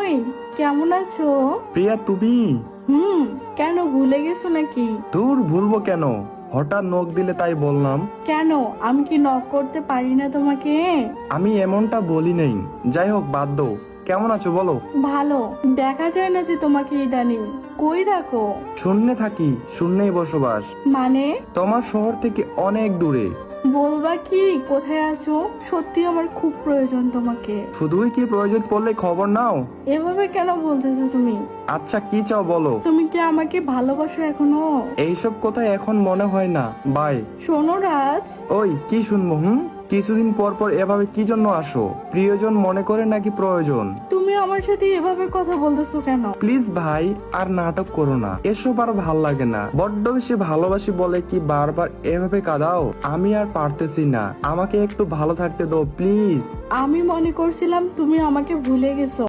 ওই, কেমন আছো? প্রিয়া তুমি? কেন ভুলে গেছো নাকি? দূর, ভুলবো কেন? হঠাৎ নখ দিলে তাই বললাম। কেন, আমি কি নক করতে পারি না তোমাকে? আমি এমনটা বলি নাই। যাই হোক, বাদ দাও। কেমন আছো বলো? ভালো, দেখা যায় না যে তোমাকে ইদানিং। কই রাখো? শূন্যে থাকি, শূন্যেই বসবাস। মানে? তোমার শহর থেকে অনেক দূরে। বলবা কি কোথায় আছো? সত্যি আমার খুব প্রয়োজন তোমাকে। শুধুই কি প্রয়োজন পড়লে খবর নাও? এভাবে কেন বলতেছো তুমি? আচ্ছা, কি চাও বলো? তুমি কি আমাকে ভালোবাসো এখনো? এইসব কথা এখন মনে হয় না। বাই। শোনো রাজ। ওই, কি শুনবো? কিছুদিন পর পর এভাবে কি জন্য আসো? প্রিয়জন মনে করে নাকি প্রয়োজন? তুমি আমার সাথে এভাবে কথা বলতেছো কেন? প্লিজ ভাই, আর নাটক করো না। এসব আর ভাল লাগে না। বড্ড বেশি ভালোবাসি বলে কি বারবার এভাবে কাঁদাও? আমি আর পারতেছি না। আমাকে একটু ভালো থাকতে দাও প্লিজ। আমি মনে করছিলাম তুমি আমাকে ভুলে গেছো।